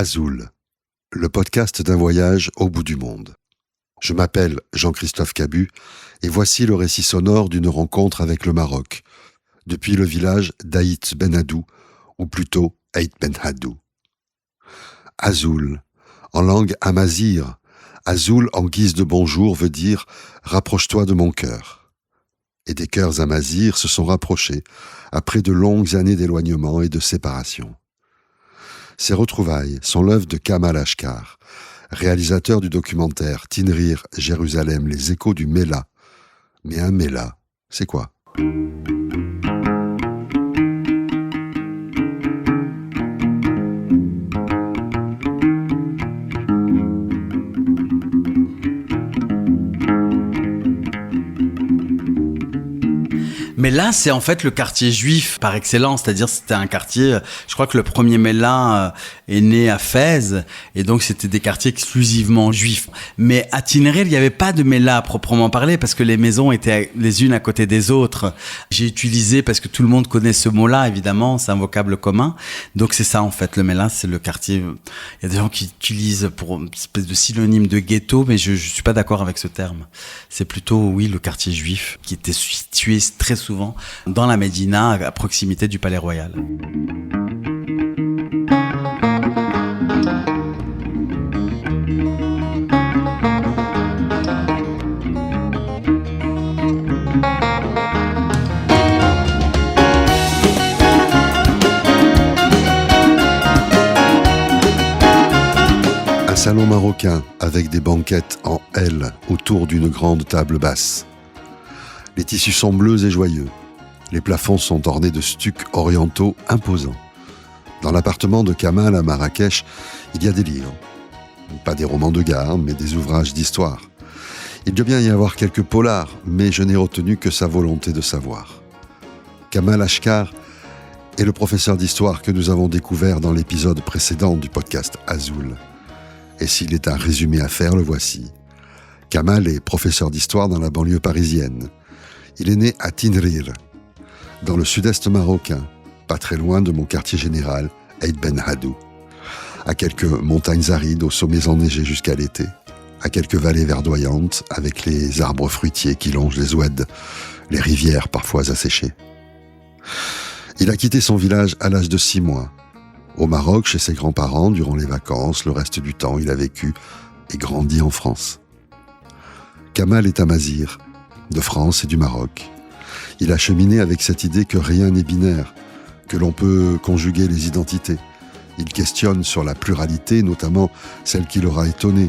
Azul, le podcast d'un voyage au bout du monde. Je m'appelle Jean-Christophe Cabu et voici le récit sonore d'une rencontre avec le Maroc, depuis le village d'Aït Ben Haddou, ou plutôt Aït Ben Haddou. Azul, en langue amazigh, Azul en guise de bonjour veut dire « rapproche-toi de mon cœur ». Et des cœurs amazighs se sont rapprochés après de longues années d'éloignement et de séparation. Ces retrouvailles sont l'œuvre de Kamal Ashkar, réalisateur du documentaire Tinrir Jérusalem, les échos du Mellah. Mais un Mellah, c'est quoi ? Mais là, c'est en fait le quartier juif par excellence, c'est-à-dire c'était un quartier, je crois que le premier Mellah est né à Fès, et donc c'était des quartiers exclusivement juifs. Mais à Tinrir, il n'y avait pas de Mellah à proprement parler, parce que les maisons étaient les unes à côté des autres. J'ai utilisé, parce que tout le monde connaît ce mot-là, évidemment, c'est un vocable commun. Donc c'est ça en fait, le Mellah, c'est le quartier. Il y a des gens qui utilisent pour une espèce de synonyme de ghetto, mais je suis pas d'accord avec ce terme. C'est plutôt, oui, le quartier juif, qui était situé très souvent dans la Médina, à proximité du Palais Royal. Un salon marocain avec des banquettes en L autour d'une grande table basse. Les tissus sont bleus et joyeux. Les plafonds sont ornés de stucs orientaux imposants. Dans l'appartement de Kamal à Marrakech, il y a des livres. Pas des romans de gare, mais des ouvrages d'histoire. Il doit bien y avoir quelques polars, mais je n'ai retenu que sa volonté de savoir. Kamal Ashkar est le professeur d'histoire que nous avons découvert dans l'épisode précédent du podcast Azul. Et s'il est un résumé à faire, le voici. Kamal est professeur d'histoire dans la banlieue parisienne. Il est né à Tinrir, dans le sud-est marocain, pas très loin de mon quartier général, Aït Ben Haddou, à quelques montagnes arides aux sommets enneigés jusqu'à l'été, à quelques vallées verdoyantes avec les arbres fruitiers qui longent les oueds, les rivières parfois asséchées. Il a quitté son village à l'âge de 6 mois. Au Maroc, chez ses grands-parents, durant les vacances, le reste du temps, il a vécu et grandi en France. Kamal est amazigh, de France et du Maroc. Il a cheminé avec cette idée que rien n'est binaire, que l'on peut conjuguer les identités. Il questionne sur la pluralité, notamment celle qui l'aura étonné,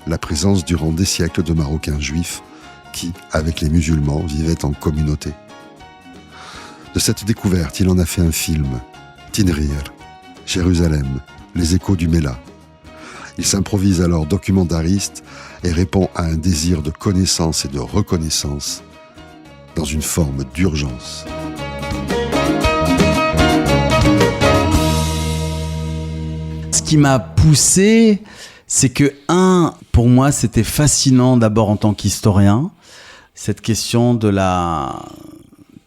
la présence durant des siècles de Marocains juifs qui, avec les musulmans, vivaient en communauté. De cette découverte, il en a fait un film, Tinrir, Jérusalem, les échos du Mellah. Il s'improvise alors documentariste et répond à un désir de connaissance et de reconnaissance dans une forme d'urgence. Ce qui m'a poussé, c'est que, pour moi, c'était fascinant d'abord en tant qu'historien, cette question de la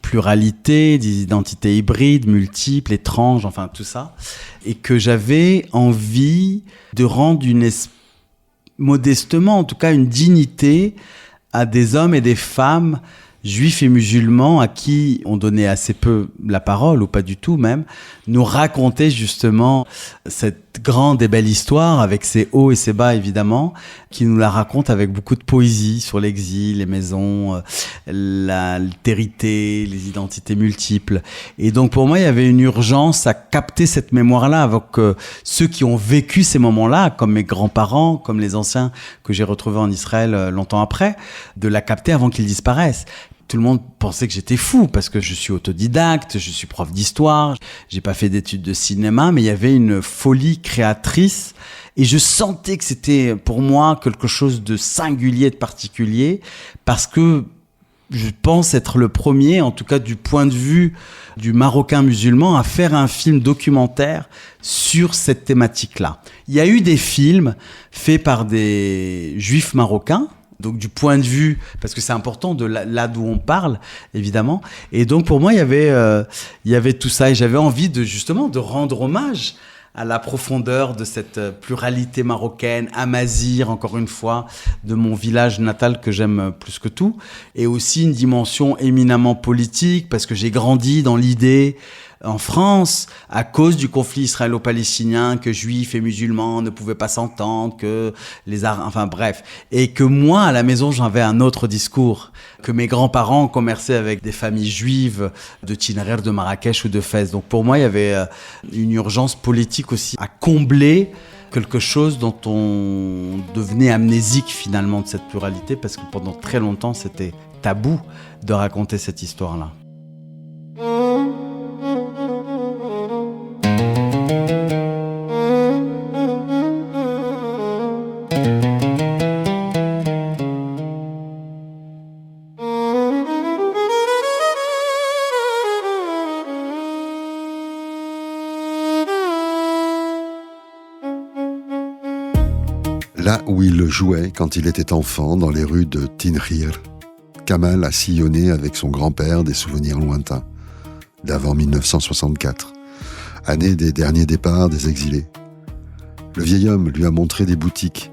pluralité, des identités hybrides, multiples, étranges, enfin tout ça, et que j'avais envie de rendre modestement, en tout cas, une dignité à des hommes et des femmes juifs et musulmans à qui on donnait assez peu la parole, ou pas du tout même, nous racontaient justement cette grande et belle histoire, avec ses hauts et ses bas évidemment, qui nous la raconte avec beaucoup de poésie sur l'exil, les maisons, l'altérité, les identités multiples. Et donc pour moi, il y avait une urgence à capter cette mémoire-là avec ceux qui ont vécu ces moments-là, comme mes grands-parents, comme les anciens que j'ai retrouvés en Israël longtemps après, de la capter avant qu'ils disparaissent. Tout le monde pensait que j'étais fou parce que je suis autodidacte, je suis prof d'histoire, j'ai pas fait d'études de cinéma, mais il y avait une folie créatrice et je sentais que c'était pour moi quelque chose de singulier, de particulier, parce que je pense être le premier, en tout cas du point de vue du Marocain musulman, à faire un film documentaire sur cette thématique-là. Il y a eu des films faits par des juifs marocains, donc du point de vue, parce que c'est important de là d'où on parle, évidemment. Et donc pour moi, il y avait tout ça, et j'avais envie de justement de rendre hommage à la profondeur de cette pluralité marocaine, amazigh, encore une fois, de mon village natal que j'aime plus que tout. Et aussi une dimension éminemment politique, parce que j'ai grandi dans l'idée en France, à cause du conflit israélo-palestinien, que juifs et musulmans ne pouvaient pas s'entendre, que les arabes, enfin bref. Et que moi, à la maison, j'avais un autre discours. Que mes grands-parents commerçaient avec des familles juives de Tinrir, de Marrakech ou de Fès. Donc pour moi, il y avait une urgence politique aussi à combler quelque chose dont on devenait amnésique finalement de cette pluralité, parce que pendant très longtemps, c'était tabou de raconter cette histoire-là. Là où il jouait quand il était enfant, dans les rues de Tinrir, Kamal a sillonné avec son grand-père des souvenirs lointains, d'avant 1964, année des derniers départs des exilés. Le vieil homme lui a montré des boutiques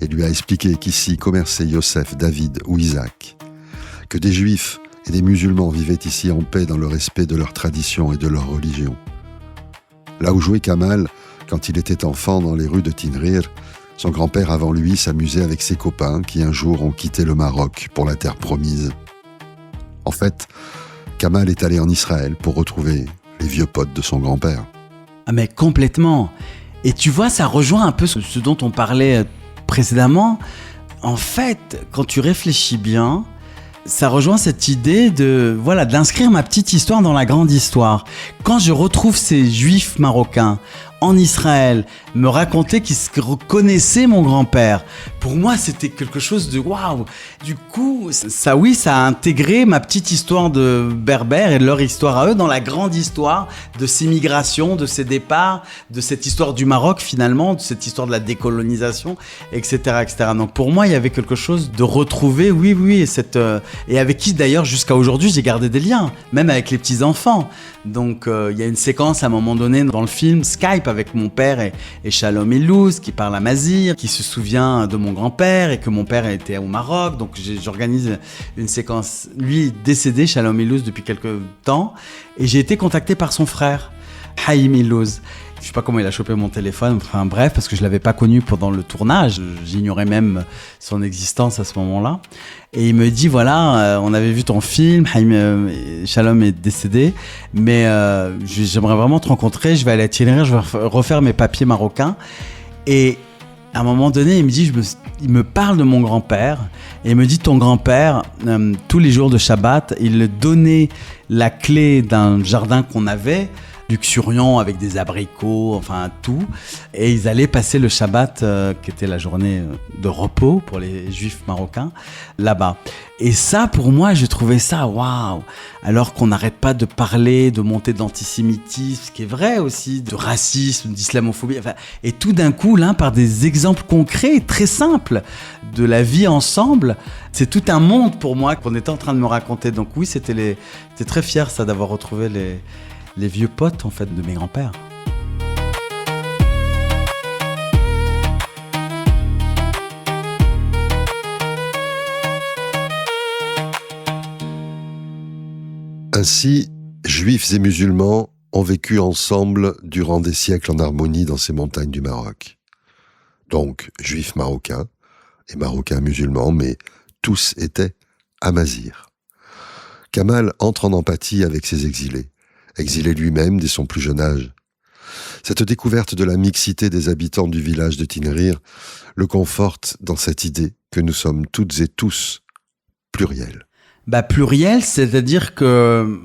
et lui a expliqué qu'ici commerçaient Yosef, David ou Isaac, que des juifs et des musulmans vivaient ici en paix dans le respect de leurs traditions et de leur religion. Là où jouait Kamal quand il était enfant dans les rues de Tinrir, son grand-père avant lui s'amusait avec ses copains qui un jour ont quitté le Maroc pour la terre promise. En fait, Kamal est allé en Israël pour retrouver les vieux potes de son grand-père. Ah mais complètement. Et tu vois, ça rejoint un peu ce dont on parlait précédemment. En fait, quand tu réfléchis bien, ça rejoint cette idée d'inscrire ma petite histoire dans la grande histoire. Quand je retrouve ces juifs marocains en Israël, me raconter qu'ils reconnaissaient mon grand-père. Pour moi, c'était quelque chose de waouh. Du coup, ça a intégré ma petite histoire de berbères et leur histoire à eux dans la grande histoire de ces migrations, de ces départs, de cette histoire du Maroc finalement, de cette histoire de la décolonisation, etc., etc. Donc pour moi, il y avait quelque chose de retrouver, oui, et avec qui d'ailleurs jusqu'à aujourd'hui j'ai gardé des liens, même avec les petits enfants. Donc il y a une séquence à un moment donné dans le film Skype avec mon père et Shalom Illouz qui parle amazigh, qui se souvient de mon grand-père et que mon père était au Maroc. Donc j'organise une séquence. Lui est décédé, Shalom Illouz, depuis quelques temps, et j'ai été contacté par son frère, Haïm Illouz. Je sais pas comment il a chopé mon téléphone, enfin bref, parce que je l'avais pas connu pendant le tournage, j'ignorais même son existence à ce moment-là. Et il me dit voilà, on avait vu ton film, Shalom est décédé, mais j'aimerais vraiment te rencontrer, je vais aller à Tinrir, je vais refaire mes papiers marocains. Et à un moment donné, il me dit, il me parle de mon grand-père, et il me dit ton grand-père, tous les jours de Shabbat, il donnait la clé d'un jardin qu'on avait, luxuriant avec des abricots, enfin tout. Et ils allaient passer le Shabbat, qui était la journée de repos pour les juifs marocains, là-bas. Et ça, pour moi, j'ai trouvé ça waouh. Alors qu'on n'arrête pas de parler de montée d'antisémitisme, ce qui est vrai aussi, de racisme, d'islamophobie. Enfin, et tout d'un coup, là, par des exemples concrets, très simples, de la vie ensemble, c'est tout un monde pour moi qu'on était en train de me raconter. Donc oui, c'était très fier ça d'avoir retrouvé les vieux potes en fait de mes grands-pères. Ainsi, juifs et musulmans ont vécu ensemble durant des siècles en harmonie dans ces montagnes du Maroc. Donc, juifs marocains et marocains musulmans, mais tous étaient amazighs. Kamal entre en empathie avec ses exilés, exilé lui-même dès son plus jeune âge. Cette découverte de la mixité des habitants du village de Tinrir le conforte dans cette idée que nous sommes toutes et tous pluriels. Pluriel, c'est-à-dire que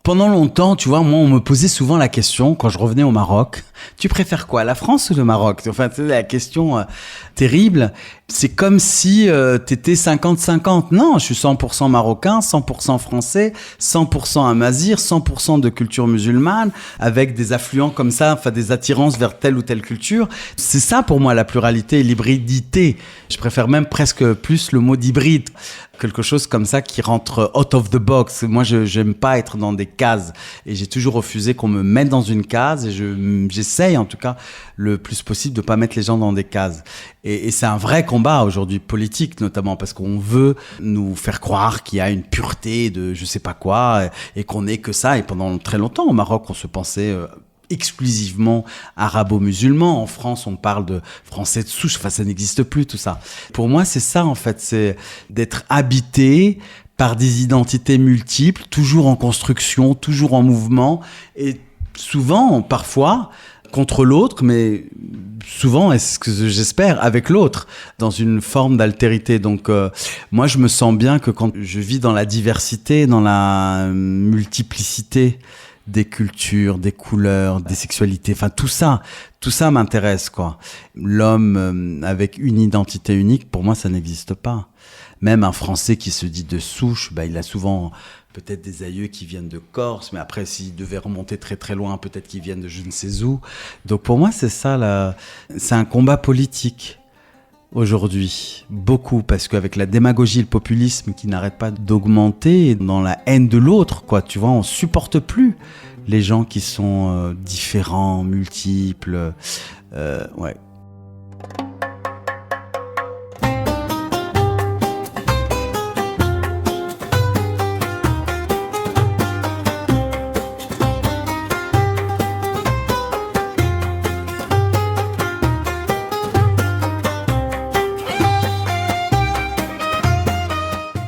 pendant longtemps, tu vois, moi, on me posait souvent la question, quand je revenais au Maroc, tu préfères quoi, la France ou le Maroc ? Enfin, c'est la question terrible. c'est comme si t'étais 50-50. Non, je suis 100% marocain, 100% français, 100% amazigh, 100% de culture musulmane, avec des affluents comme ça, enfin des attirances vers telle ou telle culture. C'est ça pour moi la pluralité et l'hybridité. Je préfère même presque plus le mot d'hybride. Quelque chose comme ça qui rentre out of the box. Moi, j'aime pas être dans des cases et j'ai toujours refusé qu'on me mette dans une case et j'essaye en tout cas le plus possible de pas mettre les gens dans des cases. Et c'est un vrai combat aujourd'hui politique notamment parce qu'on veut nous faire croire qu'il y a une pureté de je sais pas quoi et qu'on n'est que ça. Et pendant très longtemps au Maroc, on se pensait exclusivement arabo-musulmans. En France, on parle de français de souche. Enfin, ça n'existe plus, tout ça. Pour moi, c'est ça, en fait. C'est d'être habité par des identités multiples, toujours en construction, toujours en mouvement. Et souvent, parfois, contre l'autre, mais souvent, est-ce que j'espère, avec l'autre, dans une forme d'altérité. Donc, moi, je me sens bien que quand je vis dans la diversité, dans la multiplicité des cultures, des couleurs, des sexualités, enfin tout ça m'intéresse quoi. L'homme avec une identité unique, pour moi ça n'existe pas. Même un Français qui se dit de souche, il a souvent peut-être des aïeux qui viennent de Corse, mais après s'il devait remonter très très loin, peut-être qu'ils viennent de je ne sais où. Donc pour moi c'est ça, c'est un combat politique. Aujourd'hui, beaucoup, parce qu'avec la démagogie et le populisme qui n'arrêtent pas d'augmenter, dans la haine de l'autre, quoi, tu vois, on supporte plus les gens qui sont différents, multiples, ouais.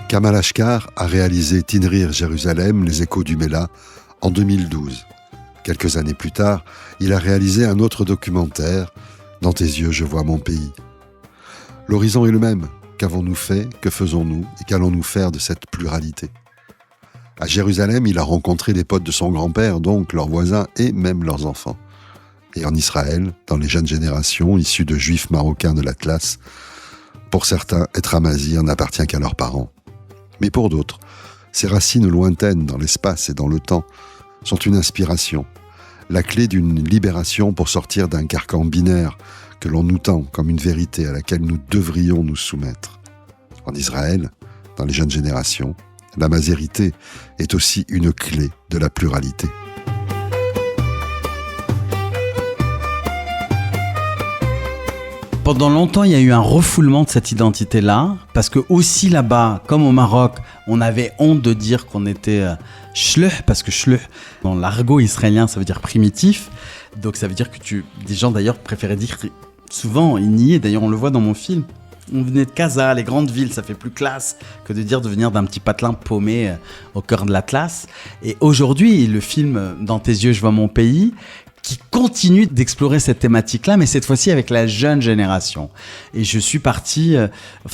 Kamal Ashkar a réalisé Tinrir Jérusalem, les échos du Mela, en 2012. Quelques années plus tard, il a réalisé un autre documentaire, Dans tes yeux, je vois mon pays. L'horizon est le même. Qu'avons-nous fait? Que faisons-nous? Et qu'allons-nous faire de cette pluralité? À Jérusalem, il a rencontré des potes de son grand-père, donc leurs voisins et même leurs enfants. Et en Israël, dans les jeunes générations, issues de juifs marocains de l'Atlas, pour certains, être amazigh n'appartient qu'à leurs parents. Mais pour d'autres, ces racines lointaines dans l'espace et dans le temps sont une inspiration, la clé d'une libération pour sortir d'un carcan binaire que l'on nous tend comme une vérité à laquelle nous devrions nous soumettre. En Israël, dans les jeunes générations, la mazérité est aussi une clé de la pluralité. Pendant longtemps, il y a eu un refoulement de cette identité-là, parce que aussi là-bas, comme au Maroc, on avait honte de dire qu'on était shluh, parce que shluh, dans l'argot israélien, ça veut dire primitif. Donc ça veut dire que des gens d'ailleurs préféraient dire, souvent, ils niaient, d'ailleurs on le voit dans mon film, on venait de Casa, les grandes villes, ça fait plus classe que de dire de venir d'un petit patelin paumé au cœur de l'Atlas. Et aujourd'hui, le film Dans tes yeux, je vois mon pays, qui continue d'explorer cette thématique-là, mais cette fois-ci avec la jeune génération. Et je suis parti,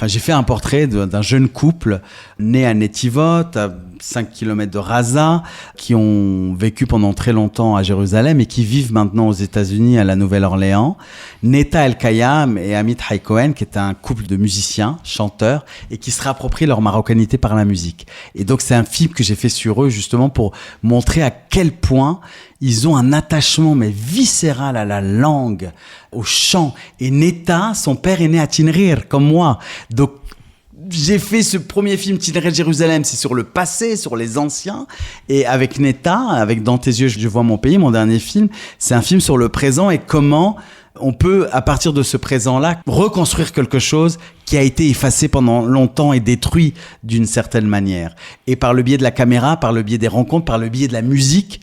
j'ai fait un portrait d'un jeune couple né à Netivot, à 5 km de Raza, qui ont vécu pendant très longtemps à Jérusalem et qui vivent maintenant aux États-Unis à la Nouvelle-Orléans. Neta El-Kayam et Amit Haïkohen, qui est un couple de musiciens, chanteurs, et qui se réapproprient leur marocanité par la musique. Et donc c'est un film que j'ai fait sur eux justement pour montrer à quel point ils ont un attachement mais viscéral à la langue, au chant. Et Neta, son père est né à Tinrir, comme moi. Donc j'ai fait ce premier film Tinrir Jérusalem, c'est sur le passé, sur les anciens. Et avec Neta, avec Dans tes yeux, je vois mon pays, mon dernier film, c'est un film sur le présent et comment on peut, à partir de ce présent-là, reconstruire quelque chose qui a été effacé pendant longtemps et détruit d'une certaine manière. Et par le biais de la caméra, par le biais des rencontres, par le biais de la musique.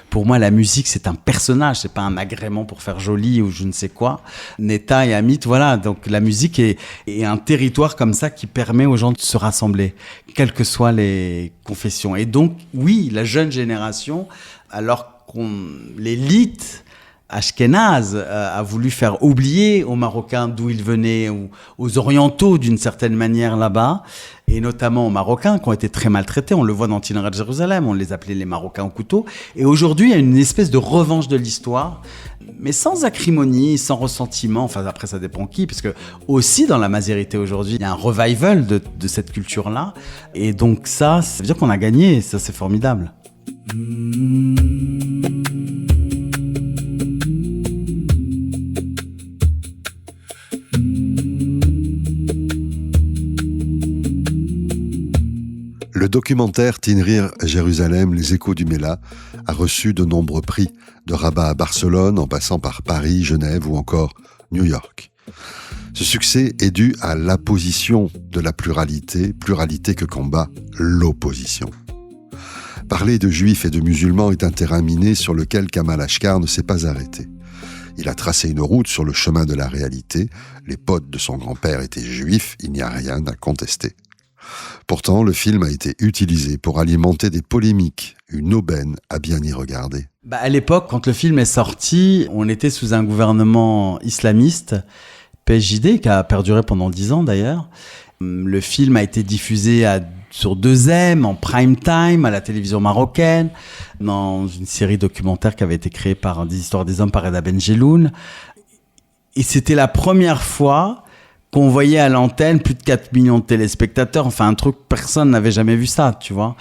Pour moi, la musique, c'est un personnage, c'est pas un agrément pour faire joli ou je ne sais quoi. Neta et Amit, voilà. Donc la musique est un territoire comme ça qui permet aux gens de se rassembler, quelles que soient les confessions. Et donc, oui, la jeune génération, alors qu'on l'élite ashkénaze a voulu faire oublier aux Marocains d'où ils venaient, ou aux Orientaux d'une certaine manière là-bas, et notamment aux Marocains qui ont été très maltraités. On le voit dans Itinéraire de Jérusalem, on les appelait les Marocains au couteau. Et aujourd'hui, il y a une espèce de revanche de l'histoire, mais sans acrimonie, sans ressentiment. Enfin, après, ça dépend qui, parce que aussi dans la Mazérité aujourd'hui, il y a un revival de cette culture-là. Et donc ça veut dire qu'on a gagné, ça c'est formidable. Le documentaire Tinrir Jérusalem, les échos du Mela a reçu de nombreux prix, de Rabat à Barcelone, en passant par Paris, Genève ou encore New York. Ce succès est dû à l'apposition de la pluralité que combat l'opposition. Parler de juifs et de musulmans est un terrain miné sur lequel Kamal Ashkar ne s'est pas arrêté. Il a tracé une route sur le chemin de la réalité. Les potes de son grand-père étaient juifs, il n'y a rien à contester. Pourtant, le film a été utilisé pour alimenter des polémiques, une aubaine à bien y regarder. À l'époque, quand le film est sorti, on était sous un gouvernement islamiste, PJD, qui a perduré pendant 10 ans d'ailleurs. Le film a été diffusé sur 2M, en prime time, à la télévision marocaine, dans une série documentaire qui avait été créée par des histoires des hommes par Reda Benjeloun. Et c'était la première fois qu'on voyait à l'antenne plus de 4 millions de téléspectateurs. Enfin, un truc, personne n'avait jamais vu ça, tu vois.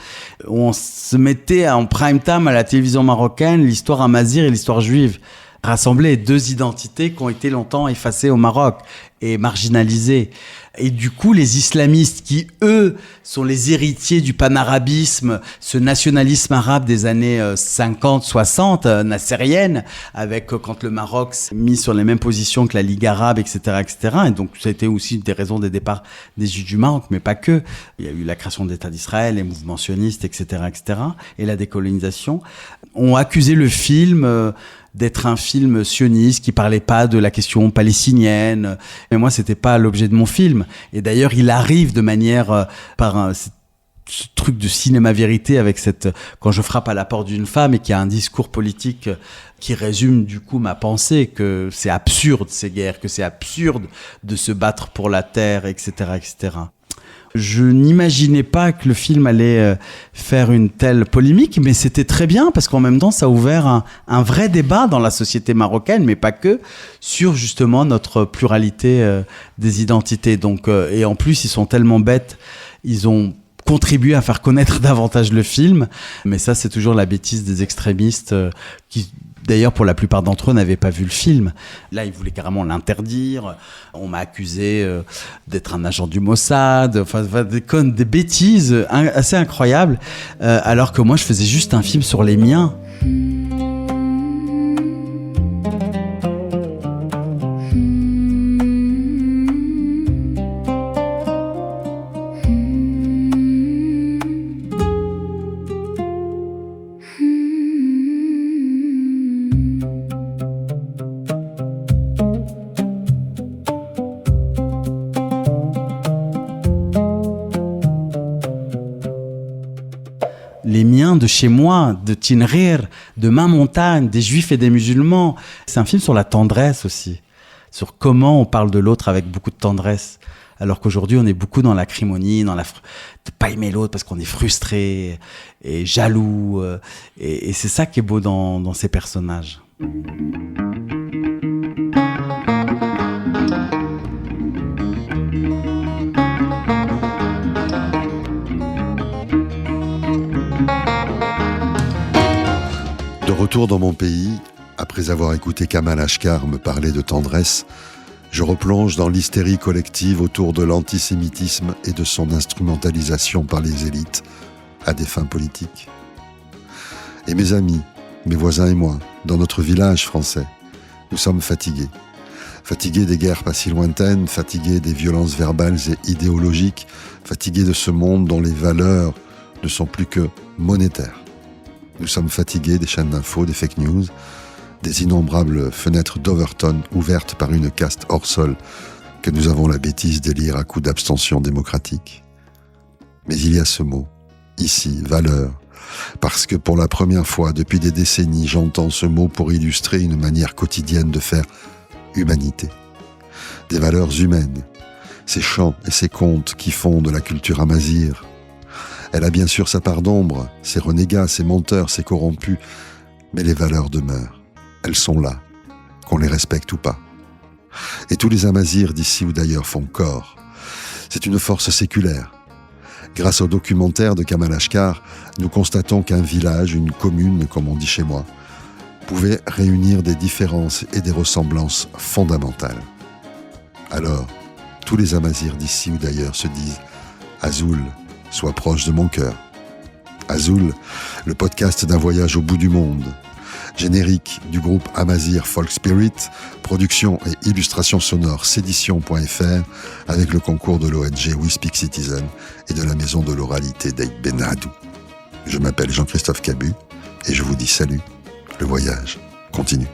On se mettait en prime time à la télévision marocaine, l'histoire amazigh et l'histoire juive. Rassembler deux identités qui ont été longtemps effacées au Maroc et marginalisées. Et du coup, les islamistes qui, eux, sont les héritiers du panarabisme, ce nationalisme arabe des années 50, 60, nassérienne, avec quand le Maroc s'est mis sur les mêmes positions que la Ligue arabe, etc., etc. Et donc, ça a été aussi une des raisons des départs des Juifs du Maroc, mais pas que. Il y a eu la création de l'État d'Israël, les mouvements sionistes, etc., etc., et la décolonisation, ont accusé le film d'être un film sioniste qui parlait pas de la question palestinienne. Mais moi, c'était pas l'objet de mon film. Et d'ailleurs, il arrive de manière ce truc de cinéma vérité avec quand je frappe à la porte d'une femme et qu'il y a un discours politique qui résume du coup ma pensée, que c'est absurde ces guerres, que c'est absurde de se battre pour la terre, etc., etc. Je n'imaginais pas que le film allait faire une telle polémique, mais c'était très bien parce qu'en même temps, ça a ouvert un vrai débat dans la société marocaine, mais pas que, sur justement notre pluralité des identités. Donc, et en plus, ils sont tellement bêtes, ils ont contribué à faire connaître davantage le film. Mais ça, c'est toujours la bêtise des extrémistes qui... D'ailleurs, pour la plupart d'entre eux, n'avaient pas vu le film. Là, ils voulaient carrément l'interdire. On m'a accusé d'être un agent du Mossad. Enfin, des bêtises assez incroyables. Alors que moi, je faisais juste un film sur les miens. Les miens de chez moi, de Tinrir, de ma montagne, des juifs et des musulmans. C'est un film sur la tendresse aussi, sur comment on parle de l'autre avec beaucoup de tendresse. Alors qu'aujourd'hui, on est beaucoup dans l'acrimonie, de pas aimer l'autre parce qu'on est frustré et jaloux. Et c'est ça qui est beau dans ces personnages. De retour dans mon pays, après avoir écouté Kamal Ashkar me parler de tendresse, je replonge dans l'hystérie collective autour de l'antisémitisme et de son instrumentalisation par les élites à des fins politiques. Et mes amis, mes voisins et moi, dans notre village français, nous sommes fatigués. Fatigués des guerres pas si lointaines, fatigués des violences verbales et idéologiques, fatigués de ce monde dont les valeurs ne sont plus que monétaires. Nous sommes fatigués des chaînes d'infos, des fake news, des innombrables fenêtres d'Overton ouvertes par une caste hors sol que nous avons la bêtise d'élire à coups d'abstention démocratique. Mais il y a ce mot, ici, valeur, parce que pour la première fois depuis des décennies, j'entends ce mot pour illustrer une manière quotidienne de faire humanité. Des valeurs humaines, ces chants et ces contes qui font de la culture amazighe. Elle a bien sûr sa part d'ombre, ses renégats, ses menteurs, ses corrompus, mais les valeurs demeurent. Elles sont là, qu'on les respecte ou pas. Et tous les amazirs d'ici ou d'ailleurs font corps. C'est une force séculaire. Grâce au documentaire de Kamal Ashkar, nous constatons qu'un village, une commune, comme on dit chez moi, pouvait réunir des différences et des ressemblances fondamentales. Alors, tous les amazirs d'ici ou d'ailleurs se disent « Azul, sois proche de mon cœur ». Azul, le podcast d'un voyage au bout du monde. Générique du groupe Amazigh Folk Spirit, production et illustration sonore Cédition.fr avec le concours de l'ONG We Speak Citizen et de la maison de l'oralité d'Aïd Benadou. Je m'appelle Jean-Christophe Cabu et je vous dis salut, le voyage continue.